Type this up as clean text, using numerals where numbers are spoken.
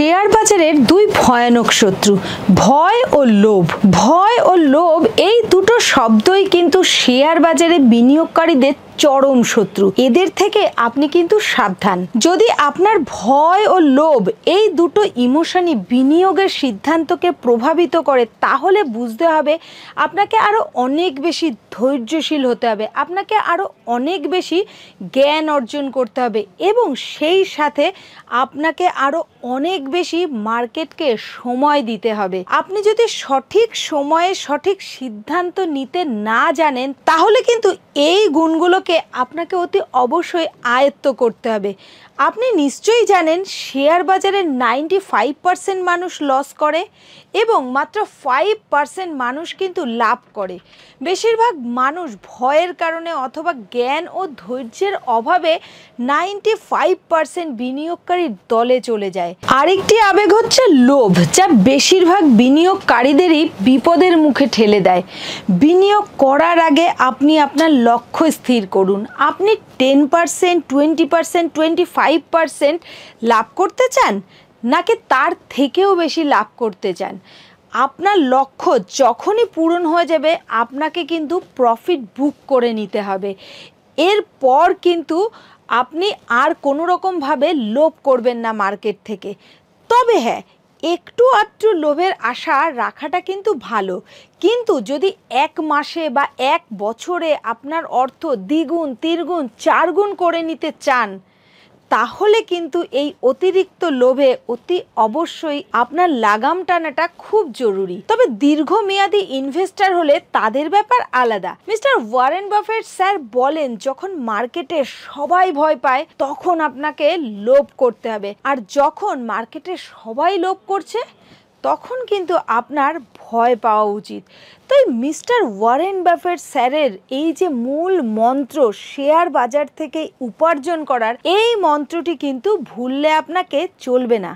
Share বাজারের দুই ভয়ানক শত্রু ভয় ও লোভ। ভয় ও লোভ এই দুটো শব্দই কিন্তু শেয়ার বাজারে বিনিয়োগকারীদের চরম শত্রু। এদের থেকে আপনি কিন্তু সাবধান। যদি আপনার ভয় ও লোভ এই দুটো ইমোশনই বিনিয়োগের সিদ্ধান্তকে প্রভাবিত করে, তাহলে বুঝতে হবে আপনাকে আরো অনেক বেশি ধৈর্যশীল হতে হবে, আপনাকে আরো অনেক বেশি জ্ঞান অর্জন করতে হবে এবং সেই সাথে আপনাকে আরো অনেক বেশি মার্কেটকে সময় দিতে হবে। আপনি যদি সঠিক সময়ে সঠিক সিদ্ধান্ত নিতে না জানেন, তাহলে কিন্তু এই গুণগুলোকে আপনাকে অতি অবশ্যই আয়ত্ত করতে হবে। আপনি নিশ্চয়ই জানেন শেয়ার বাজারে 95% মানুষ লস করে এবং মাত্র 5% মানুষ কিন্তু লাভ করে। বেশিরভাগ মানুষ ভয়ের কারণে অথবা জ্ঞান ও ধৈর্যের অভাবে 95% বিনিয়োগকারীর দলে চলে যায়। আরেকটি আবেগ হচ্ছে লোভ, যা বেশিরভাগ বিনিয়োগকারীদেরই বিপদের মুখে ঠেলে দেয়। বিনিয়োগ করার আগে আপনি আপনার লক্ষ্য স্থির করুন। আপনি 10%, 20%, 25% লাভ করতে চান, নাকি তার থেকেও বেশি লাভ করতে চান? আপনার লক্ষ্য যখনই পূরণ হয়ে যাবে, আপনাকে কিন্তু প্রফিট বুক করে নিতে হবে। এরপর কিন্তু আপনি আর কোনো রকমভাবে লোভ করবেন না মার্কেট থেকে। তবে হ্যাঁ, একটু আধটু লোভের আশা রাখাটা কিন্তু ভালো, কিন্তু যদি এক মাসে বা এক বছরে আপনার অর্থ দ্বিগুণ, তিনগুণ, চারগুণ করে নিতে চান, তাহলে কিন্তু এই অতিরিক্ত লোভে অতি অবশ্যই আপনার লাগাম টানাটা খুব জরুরি। তবে দীর্ঘমেয়াদী ইনভেস্টর হলে তাদের ব্যাপার আলাদা। মিস্টার ওয়ারেন বাফেট স্যার বলেন, যখন মার্কেটে সবাই ভয় পায় তখন আপনাকে লোভ করতে হবে, আর যখন মার্কেটে সবাই লোভ করছে তখন কিন্তু আপনার ভয় পাওয়া উচিত। তাই মিস্টার ওয়ারেন বাফেট স্যারের এই যে মূল মন্ত্র, শেয়ার বাজার থেকে উপার্জন করার, এই মন্ত্রটি কিন্তু ভুললে আপনাকে চলবে না।